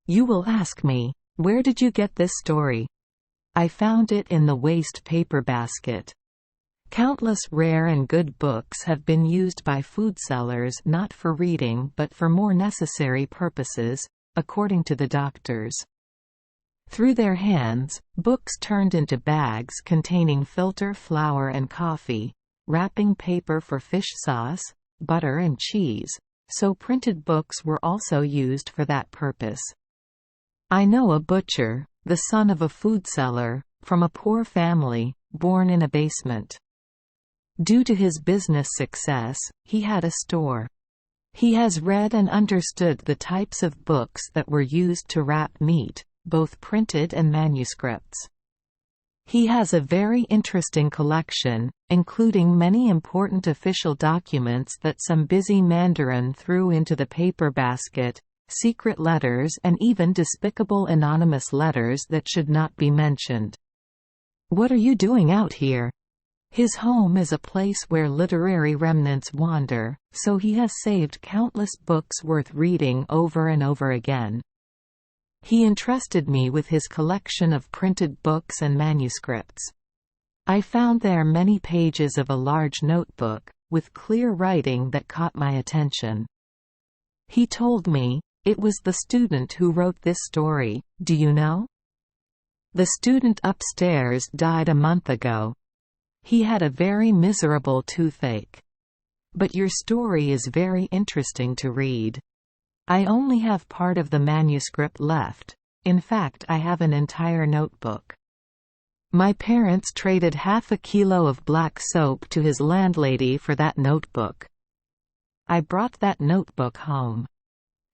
You will ask me, where did you get this story? I found it in the waste paper basket. Countless rare and good books have been used by food sellers not for reading but for more necessary purposes, according to the doctors. Through their hands, books turned into bags containing filter flour and coffee, wrapping paper for fish sauce, butter and cheese, so printed books were also used for that purpose. I know a butcher, the son of a food seller, from a poor family, born in a basement. Due to his business success, he had a store. He has read and understood the types of books that were used to wrap meat, both printed and manuscripts. He has a very interesting collection, including many important official documents that some busy mandarin threw into the paper basket, secret letters and even despicable anonymous letters that should not be mentioned. What are you doing out here? His home is a place where literary remnants wander, so he has saved countless books worth reading over and over again. He entrusted me with his collection of printed books and manuscripts. I found there many pages of a large notebook, with clear writing that caught my attention. He told me, "It was the student who wrote this story, do you know? The student upstairs died a month ago. He had a very miserable toothache. But your story is very interesting to read. I only have part of the manuscript left. In fact, I have an entire notebook." My parents traded half a kilo of black soap to his landlady for that notebook. I brought that notebook home.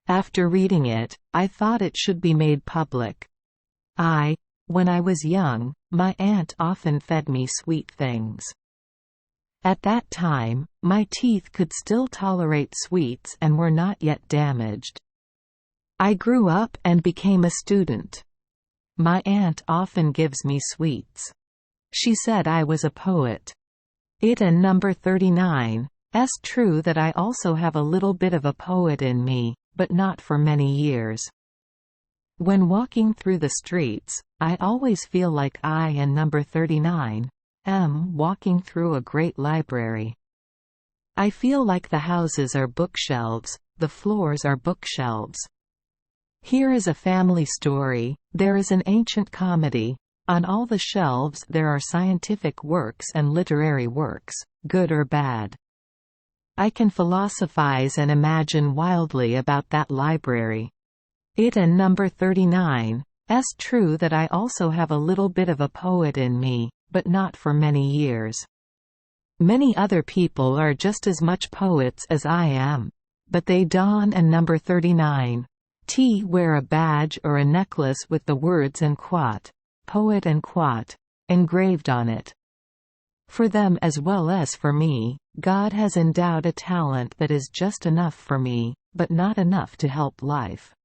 After reading it, I thought it should be made public. When I was young, my aunt often fed me sweet things. At that time, my teeth could still tolerate sweets and were not yet damaged. I grew up and became a student. My aunt often gives me sweets. She said I was a poet. It and number 39. It's true that I also have a little bit of a poet in me, but not for many years. When walking through the streets, I always feel like I and number 39 am walking through a great library. I feel like the houses are bookshelves, the floors are bookshelves. Here is a family story, there is an ancient comedy. On all the shelves there are scientific works and literary works, good or bad. I can philosophize and imagine wildly about that library. It and number 39. It's true that I also have a little bit of a poet in me, but not for many years. Many other people are just as much poets as I am. But they don and number 39. Wear a badge or a necklace with the words and quote, poet and quote, engraved on it. For them as well as for me, God has endowed a talent that is just enough for me, but not enough to help life.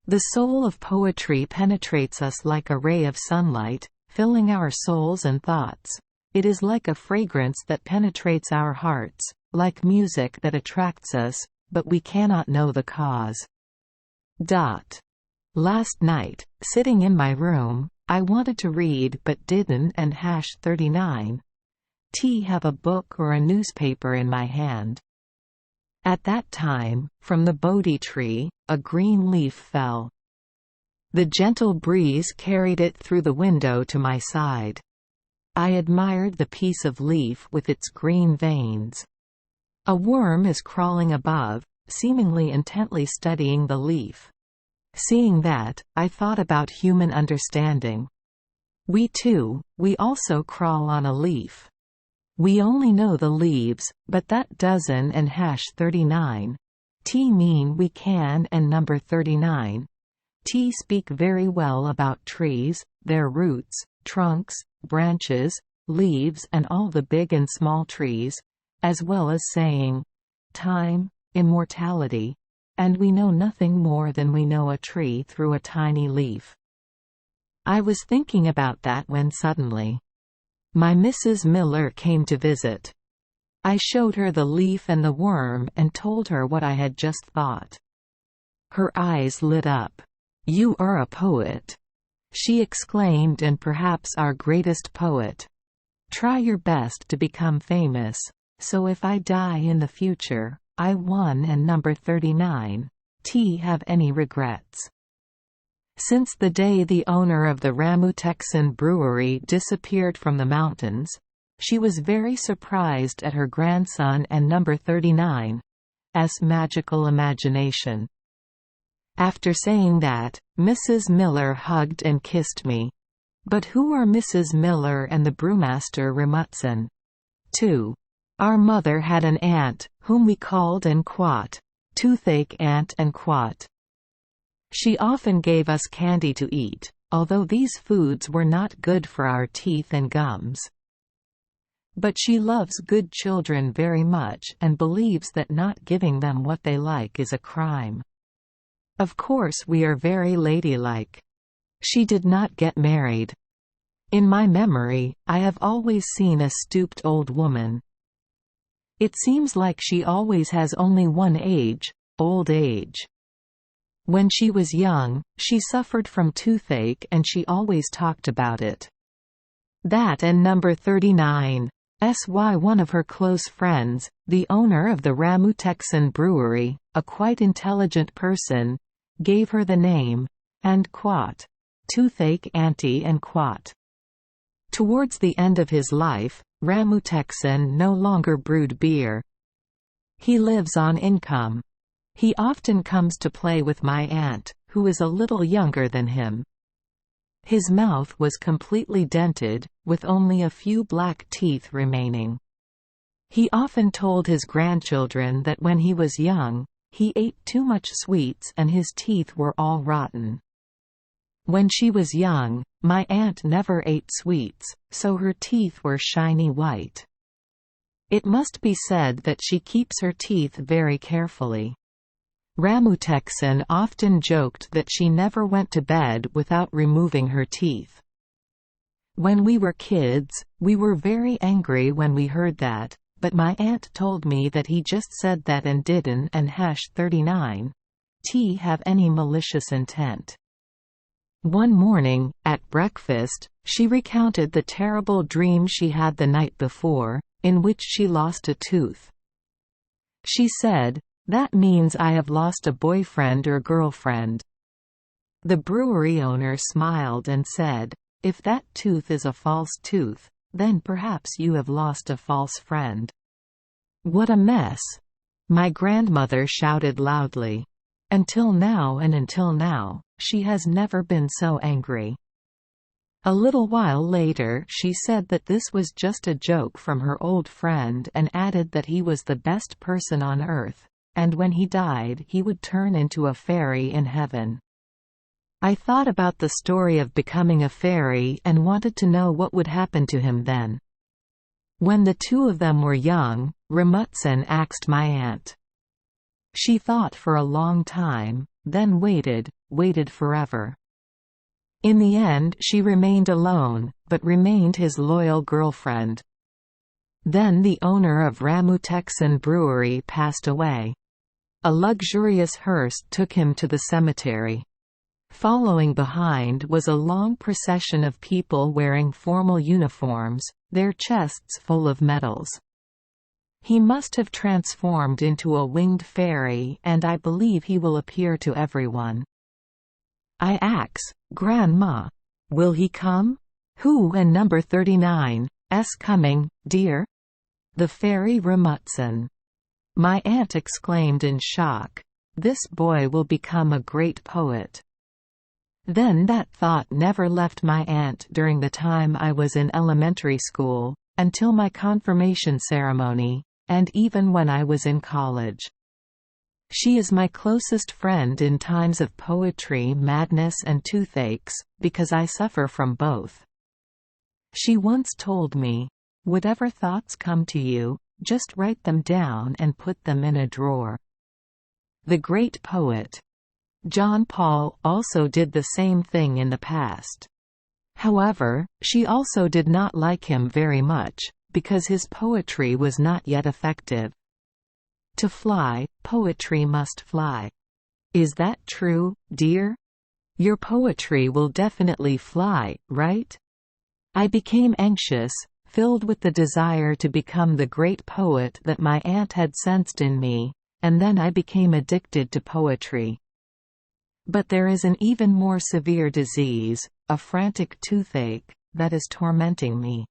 The soul of poetry penetrates us like a ray of sunlight, filling our souls and thoughts. It is like a fragrance that penetrates our hearts, like music that attracts us, but we cannot know the cause. Last night, sitting in my room, I wanted to read but didn't and #39. Have a book or a newspaper in my hand. At that time, from the Bodhi tree, a green leaf fell. The gentle breeze carried it through the window to my side. I admired the piece of leaf with its green veins. A worm is crawling above, seemingly intently studying the leaf. Seeing that, I thought about human understanding. We also crawl on a leaf. We only know the leaves, but that doesn't and #39. Mean we can and number 39. Speak very well about trees, their roots, trunks, branches, leaves and all the big and small trees, as well as saying, time, immortality, and we know nothing more than we know a tree through a tiny leaf. I was thinking about that when suddenly my Mrs. Miller came to visit. I showed her the leaf and the worm and told her what I had just thought. Her eyes lit up. "You are a poet," she exclaimed, "and perhaps our greatest poet. Try your best to become famous. So if I die in the future, I won and number 39. Have any regrets?" Since the day the owner of the Ramuteksen brewery disappeared from the mountains, she was very surprised at her grandson and number 39's magical imagination. After saying that, Mrs. Miller hugged and kissed me. But who are Mrs. Miller and the brewmaster Ramutsen? 2. Our mother had an aunt, whom we called and Quat, toothache aunt and Quat. She often gave us candy to eat, although these foods were not good for our teeth and gums. But she loves good children very much and believes that not giving them what they like is a crime. Of course we are very ladylike. She did not get married. In my memory, I have always seen a stooped old woman. It seems like she always has only one age, old age. When she was young, she suffered from toothache and she always talked about it. That and number 39's one of her close friends, the owner of the Ramuteksen brewery, a quite intelligent person, gave her the name, and Quat, toothache auntie and Quat. Towards the end of his life, Ramuteksen no longer brewed beer. He lives on income. He often comes to play with my aunt, who is a little younger than him. His mouth was completely dented, with only a few black teeth remaining. He often told his grandchildren that when he was young, he ate too much sweets and his teeth were all rotten. When she was young, my aunt never ate sweets, so her teeth were shiny white. It must be said that she keeps her teeth very carefully. Ramuteksen often joked that she never went to bed without removing her teeth. When we were kids, we were very angry when we heard that, but my aunt told me that he just said that and didn't and #39 have any malicious intent. One morning, at breakfast, she recounted the terrible dream she had the night before, in which she lost a tooth. She said, "That means I have lost a boyfriend or girlfriend." The brewery owner smiled and said, "If that tooth is a false tooth, then perhaps you have lost a false friend." What a mess! My grandmother shouted loudly. Until now, she has never been so angry. A little while later she said that this was just a joke from her old friend and added that he was the best person on earth, and when he died he would turn into a fairy in heaven. I thought about the story of becoming a fairy and wanted to know what would happen to him then. When the two of them were young, Ramutsen asked my aunt. She thought for a long time, then waited forever. In the end she remained alone, but remained his loyal girlfriend. Then the owner of Ramuteksen brewery passed away. A luxurious hearse took him to the cemetery. Following behind was a long procession of people wearing formal uniforms, their chests full of medals. He must have transformed into a winged fairy, and I believe he will appear to everyone. I ask, "Grandma, will he come? Who and number 39's coming, dear?" "The fairy Ramutsen." My aunt exclaimed in shock. "This boy will become a great poet." Then that thought never left my aunt during the time I was in elementary school, until my confirmation ceremony, and even when I was in college. She is my closest friend in times of poetry, madness and toothaches, because I suffer from both. She once told me, "Whatever thoughts come to you, just write them down and put them in a drawer." The great poet John Paul also did the same thing in the past. However, she also did not like him very much, because his poetry was not yet effective. To fly, poetry must fly. Is that true, dear? Your poetry will definitely fly, right? I became anxious, filled with the desire to become the great poet that my aunt had sensed in me, and then I became addicted to poetry. But there is an even more severe disease, a frantic toothache, that is tormenting me.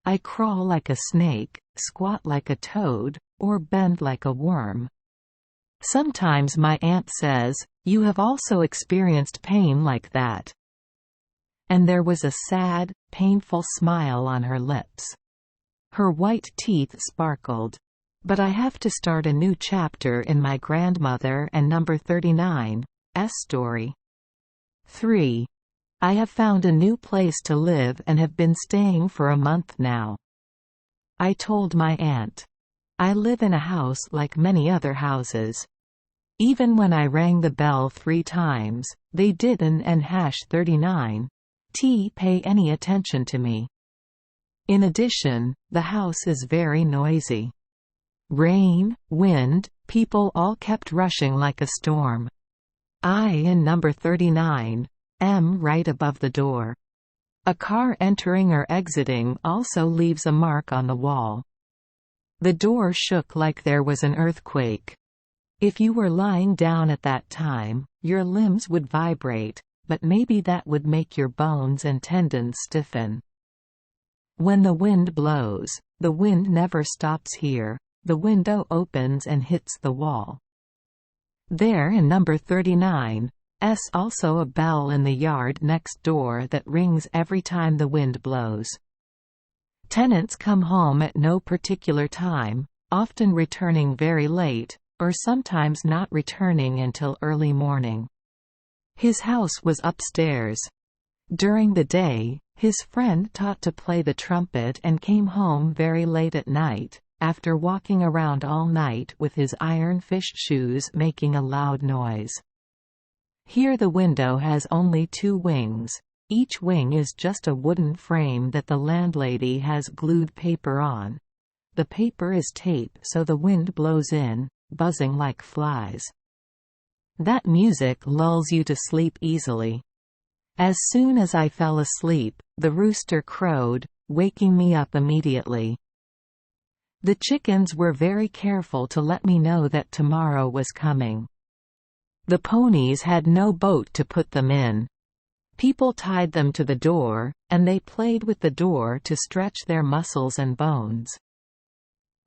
I crawl like a snake, squat like a toad, or bend like a worm. Sometimes my aunt says, "You have also experienced pain like that." And there was a sad, painful smile on her lips. Her white teeth sparkled. But I have to start a new chapter in my grandmother and number 39's story. 3. I have found a new place to live and have been staying for a month now. I told my aunt. I live in a house like many other houses. Even when I rang the bell 3 times, they didn't and #39 pay any attention to me. In addition, the house is very noisy. Rain, wind, people all kept rushing like a storm. I in number 39 am right above the door. A car entering or exiting also leaves a mark on the wall. The door shook like there was an earthquake. If you were lying down at that time, your limbs would vibrate, but maybe that would make your bones and tendons stiffen. When the wind blows, the wind never stops here, the window opens and hits the wall. There in number 39's also a bell in the yard next door that rings every time the wind blows. Tenants come home at no particular time, often returning very late, or sometimes not returning until early morning. His house was upstairs. During the day, his friend taught to play the trumpet and came home very late at night, after walking around all night with his iron fish shoes making a loud noise. Here the window has only 2 wings. Each wing is just a wooden frame that the landlady has glued paper on. The paper is tape so the wind blows in, buzzing like flies. That music lulls you to sleep easily. As soon as I fell asleep, the rooster crowed, waking me up immediately. The chickens were very careful to let me know that tomorrow was coming. The ponies had no boat to put them in. People tied them to the door, and they played with the door to stretch their muscles and bones.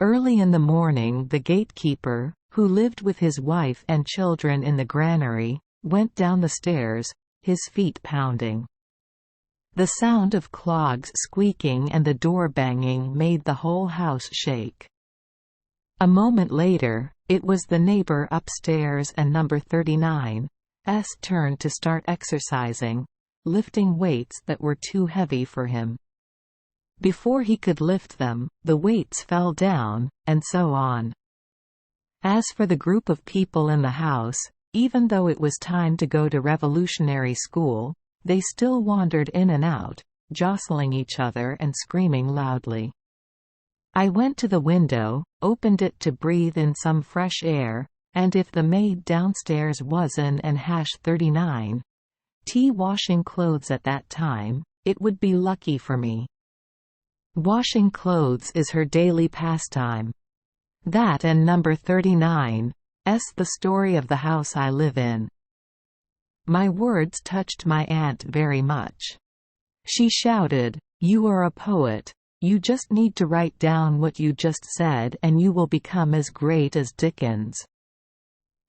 Early in the morning the gatekeeper, who lived with his wife and children in the granary, went down the stairs, his feet pounding. The sound of clogs squeaking and the door banging made the whole house shake. A moment later, it was the neighbor upstairs and number 39's turn to start exercising, lifting weights that were too heavy for him. Before he could lift them, the weights fell down, and so on. As for the group of people in the house, even though it was time to go to revolutionary school, they still wandered in and out, jostling each other and screaming loudly. I went to the window, opened it to breathe in some fresh air, and if the maid downstairs wasn't and #39 washing clothes at that time, it would be lucky for me. Washing clothes is her daily pastime. That and number 39's the story of the house I live in. My words touched my aunt very much. She shouted, "You are a poet. You just need to write down what you just said and you will become as great as Dickens.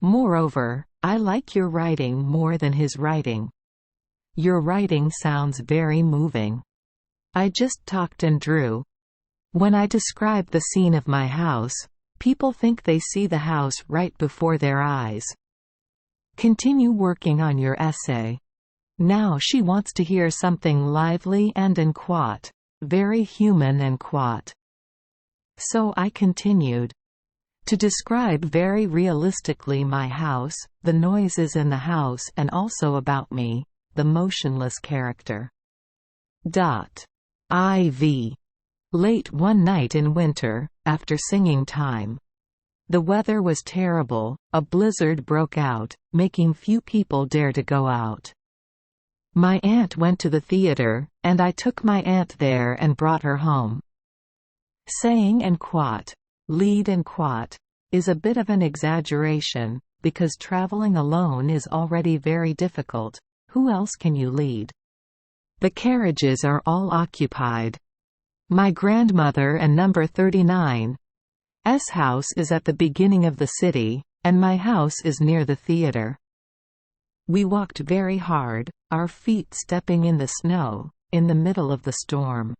Moreover, I like your writing more than his writing. Your writing sounds very moving. I just talked and drew. When I describe the scene of my house, people think they see the house right before their eyes. Continue working on your essay." Now she wants to hear something lively and very human and quaint. So I continued. To describe very realistically my house, the noises in the house and also about me, the motionless character. IV. Late one night in winter, after singing time. The weather was terrible, a blizzard broke out, making few people dare to go out. My aunt went to the theatre, and I took my aunt there and brought her home. Saying and quat, lead and quat, is a bit of an exaggeration, because traveling alone is already very difficult. Who else can you lead? The carriages are all occupied. My grandmother and number 39's house is at the beginning of the city, and my house is near the theatre. We walked very hard, our feet stepping in the snow, in the middle of the storm.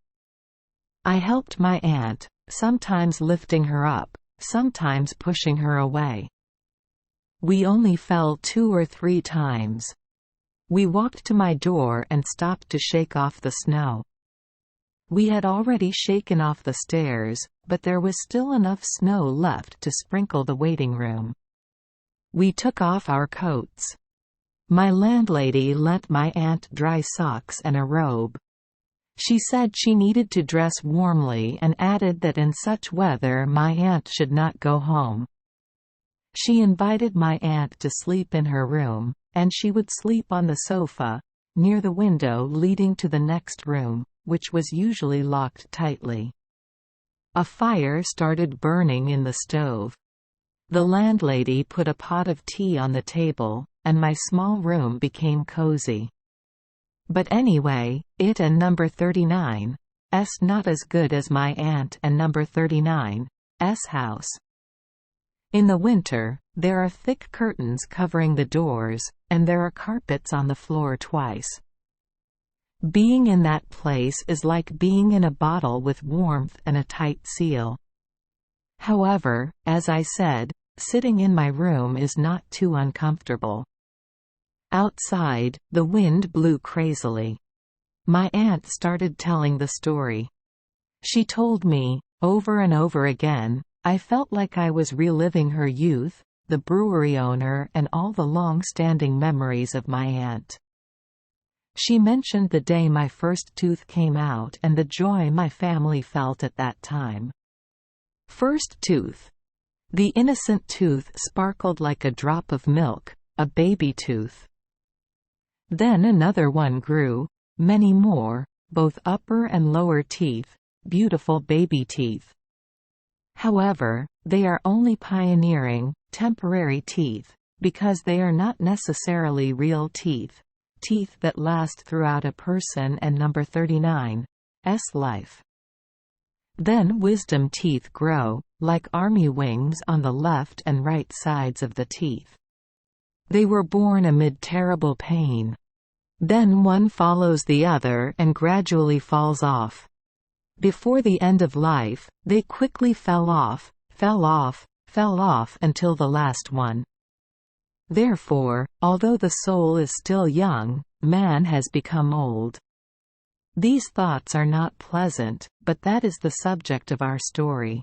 I helped my aunt, sometimes lifting her up, sometimes pushing her away. We only fell 2 or 3 times. We walked to my door and stopped to shake off the snow. We had already shaken off the stairs, but there was still enough snow left to sprinkle the waiting room. We took off our coats. My landlady lent my aunt dry socks and a robe. She said she needed to dress warmly and added that in such weather my aunt should not go home. She invited my aunt to sleep in her room, and she would sleep on the sofa, near the window leading to the next room, which was usually locked tightly. A fire started burning in the stove. The landlady put a pot of tea on the table, and my small room became cozy. But anyway, it and number 39's not as good as my aunt and number 39's house. In the winter, there are thick curtains covering the doors, and there are carpets on the floor twice. Being in that place is like being in a bottle with warmth and a tight seal. However, as I said, sitting in my room is not too uncomfortable. Outside, the wind blew crazily. My aunt started telling the story. She told me, over and over again, I felt like I was reliving her youth, the brewery owner and all the long-standing memories of my aunt. She mentioned the day my first tooth came out and the joy my family felt at that time. First tooth. The innocent tooth sparkled like a drop of milk, a baby tooth. Then another one grew, many more, both upper and lower teeth, beautiful baby teeth. However, they are only pioneering, temporary teeth, because they are not necessarily real teeth, teeth that last throughout a person and number 39's life. Then wisdom teeth grow, like army wings on the left and right sides of the teeth. They were born amid terrible pain. Then one follows the other and gradually falls off. Before the end of life, they quickly fell off, until the last one. Therefore, although the soul is still young, man has become old. These thoughts are not pleasant, but that is the subject of our story.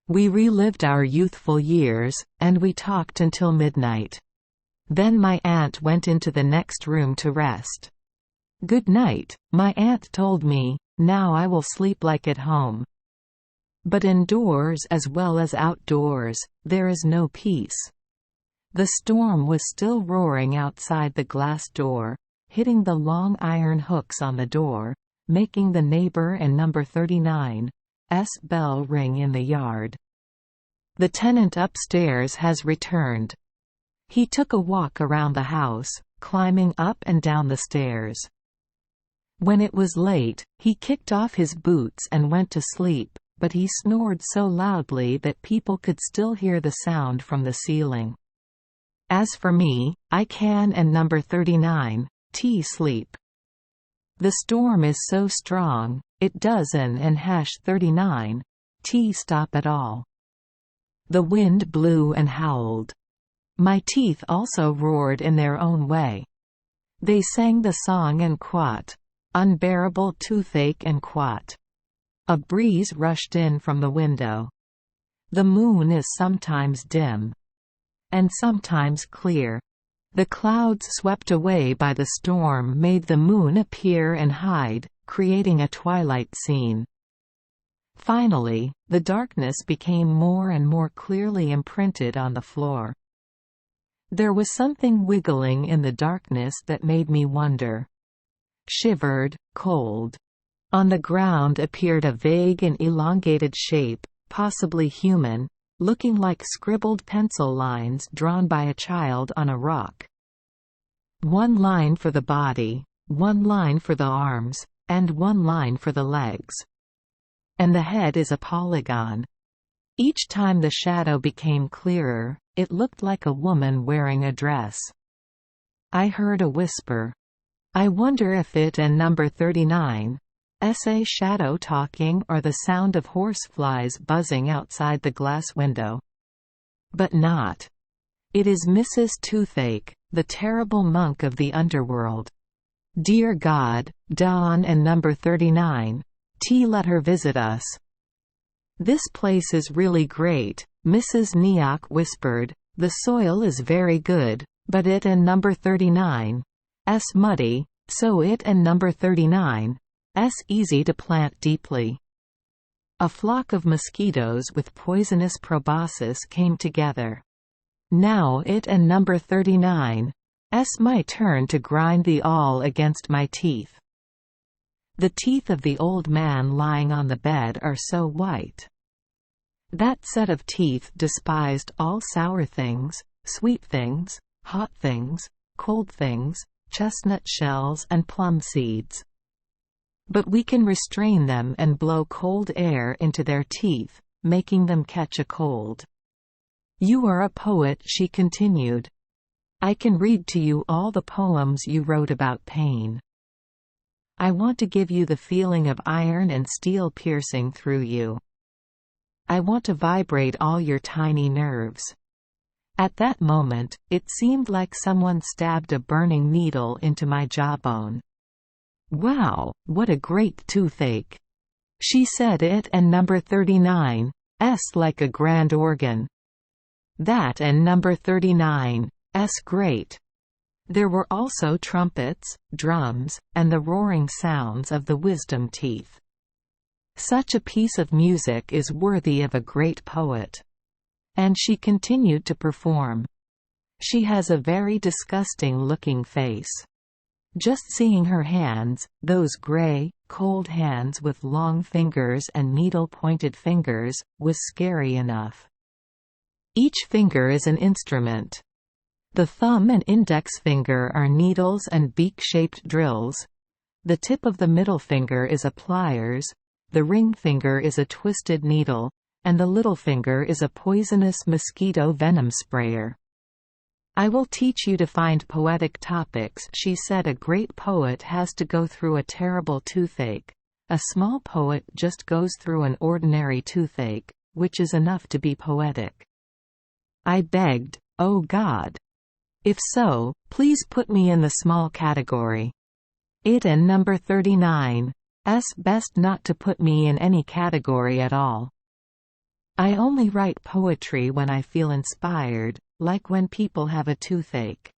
We relived our youthful years, and we talked until midnight. Then my aunt went into the next room to rest. "Good night," my aunt told me, "now I will sleep like at home." But indoors as well as outdoors, there is no peace. The storm was still roaring outside the glass door, hitting the long iron hooks on the door, making the neighbor and number 39's bell ring in the yard. The tenant upstairs has returned. He took a walk around the house, climbing up and down the stairs. When it was late, he kicked off his boots and went to sleep, but he snored so loudly that people could still hear the sound from the ceiling. As for me, I can and number 39's sleep. The storm is so strong, it doesn't and 39's stop at all. The wind blew and howled. My teeth also roared in their own way. They sang the song and quat, unbearable toothache and quat. A breeze rushed in from the window. The moon is sometimes dim, and sometimes clear. The clouds swept away by the storm made the moon appear and hide, creating a twilight scene. Finally, the darkness became more and more clearly imprinted on the floor. There was something wiggling in the darkness that made me wonder. Shivered, cold. On the ground appeared a vague and elongated shape, possibly human, looking like scribbled pencil lines drawn by a child on a rock. One line for the body, one line for the arms, and one line for the legs. And the head is a polygon. Each time the shadow became clearer, it looked like a woman wearing a dress. I heard a whisper. I wonder if it and number 39 SA shadow talking or the sound of horseflies buzzing outside the glass window. But not. It is Mrs. Toothache, the terrible monk of the underworld. Dear God, Dawn and number 39. Let her visit us. This place is really great, Mrs. Neok whispered. The soil is very good, but it and number 39 muddy, so it and number 39 easy to plant deeply. A flock of mosquitoes with poisonous proboscis came together. Now it and number 39 my turn to grind the awl against my teeth. The teeth of the old man lying on the bed are so white. That set of teeth despised all sour things, sweet things, hot things, cold things, chestnut shells and plum seeds. But we can restrain them and blow cold air into their teeth, making them catch a cold. You are a poet, she continued. I can read to you all the poems you wrote about pain. I want to give you the feeling of iron and steel piercing through you. I want to vibrate all your tiny nerves. At that moment, it seemed like someone stabbed a burning needle into my jawbone. Wow, what a great toothache! She said it and number 39 like a grand organ. That and number 39 great. There were also trumpets, drums, and the roaring sounds of the wisdom teeth. Such a piece of music is worthy of a great poet. And she continued to perform. She has a very disgusting-looking face. Just seeing her hands, those gray, cold hands with long fingers and needle-pointed fingers, was scary enough. Each finger is an instrument. The thumb and index finger are needles and beak-shaped drills. The tip of the middle finger is a pliers, the ring finger is a twisted needle, and the little finger is a poisonous mosquito venom sprayer. I will teach you to find poetic topics, she said. A great poet has to go through a terrible toothache. A small poet just goes through an ordinary toothache, which is enough to be poetic. I begged, oh God. If so, please put me in the small category. It and number 39 best not to put me in any category at all. I only write poetry when I feel inspired, like when people have a toothache.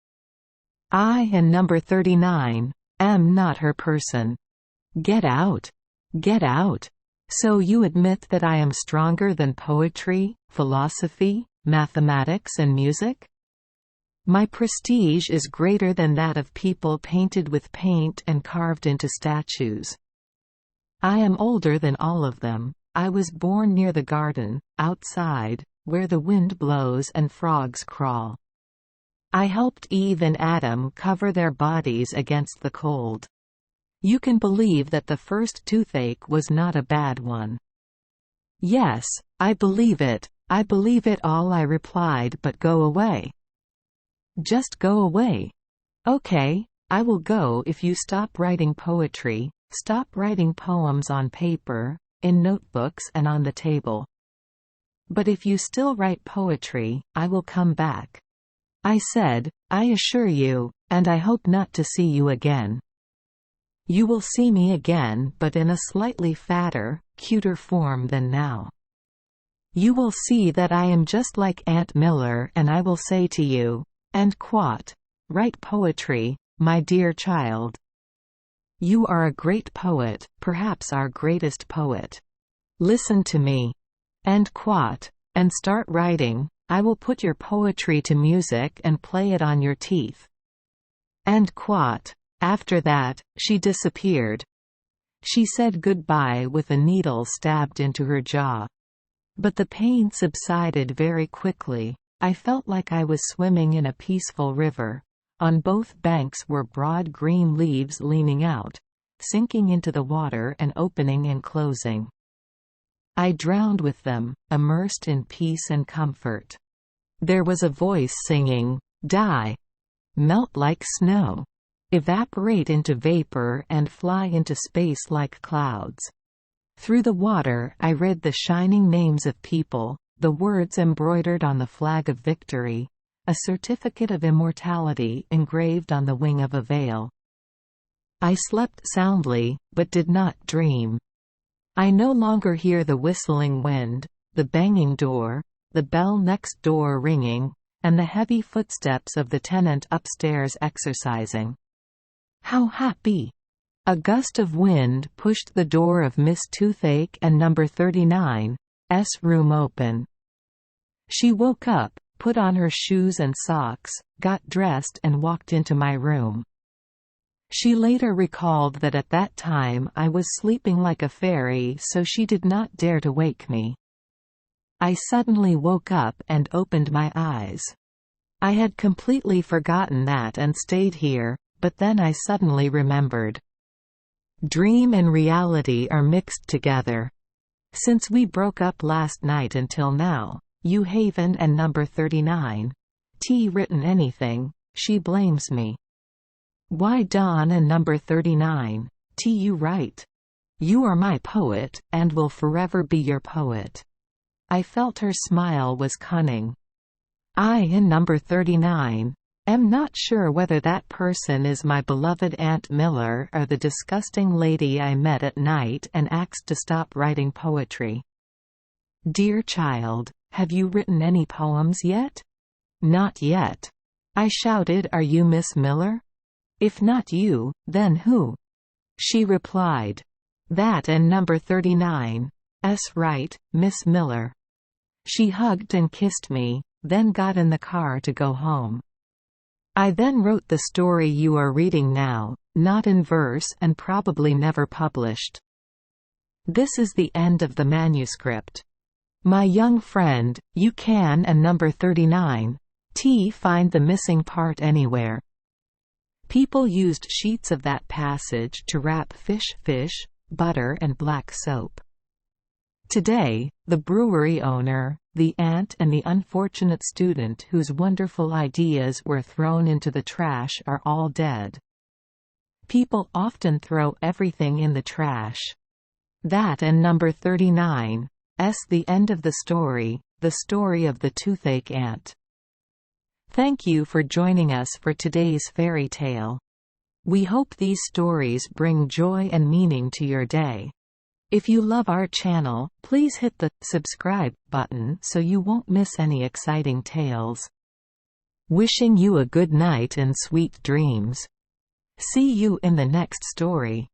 I and number 39 am not her person. Get out. Get out. So you admit that I am stronger than poetry, philosophy, mathematics and music? My prestige is greater than that of people painted with paint and carved into statues. I am older than all of them. I was born near the garden, outside, where the wind blows and frogs crawl. I helped Eve and Adam cover their bodies against the cold. You can believe that the first toothache was not a bad one. Yes, I believe it all, I replied, but go away. Just go away. Okay, I will go if you stop writing poetry, stop writing poems on paper, in notebooks and on the table. But if you still write poetry, I will come back. I said, I assure you, and I hope not to see you again. You will see me again, but in a slightly fatter, cuter form than now. You will see that I am just like Aunt Miller, and I will say to you, and quote, write poetry, my dear child. You are a great poet, perhaps our greatest poet. Listen to me. End quote. And start writing. I will put your poetry to music and play it on your teeth. End quote. After that, she disappeared. She said goodbye with a needle stabbed into her jaw. But the pain subsided very quickly. I felt like I was swimming in a peaceful river. On both banks were broad green leaves leaning out, sinking into the water and opening and closing. I drowned with them, immersed in peace and comfort. There was a voice singing, "Die! Melt like snow! Evaporate into vapor and fly into space like clouds." Through the water I read the shining names of people, the words embroidered on the flag of victory, a certificate of immortality engraved on the wing of a veil. I slept soundly, but did not dream. I no longer hear the whistling wind, the banging door, the bell next door ringing, and the heavy footsteps of the tenant upstairs exercising. How happy! A gust of wind pushed the door of Miss Toothache and number 39's room open. She woke up, put on her shoes and socks, got dressed and walked into my room. She later recalled that at that time I was sleeping like a fairy, so she did not dare to wake me. I suddenly woke up and opened my eyes. I had completely forgotten that and stayed here, but then I suddenly remembered. Dream and reality are mixed together. Since we broke up last night until now, you haven't and number 39's written anything. She blames me. Why Dawn and number 39's you write? You are my poet, and will forever be your poet. I felt her smile was cunning. I and number 39's am not sure whether that person is my beloved Aunt Miller or the disgusting lady I met at night and asked to stop writing poetry. Dear child, have you written any poems yet? Not yet. I shouted, are you Miss Miller? If not you, then who? She replied. That and number 39's right, Miss Miller. She hugged and kissed me, then got in the car to go home. I then wrote the story you are reading now, not in verse and probably never published. This is the end of the manuscript. My young friend, you can and number 39's find the missing part anywhere. People used sheets of that passage to wrap fish, butter and black soap. Today, the brewery owner, the aunt and the unfortunate student whose wonderful ideas were thrown into the trash are all dead. People often throw everything in the trash. That and number 39's the end of the story of the toothache ant. Thank you for joining us for today's fairy tale. We hope these stories bring joy and meaning to your day. If you love our channel, please hit the subscribe button so you won't miss any exciting tales. Wishing you a good night and sweet dreams. See you in the next story.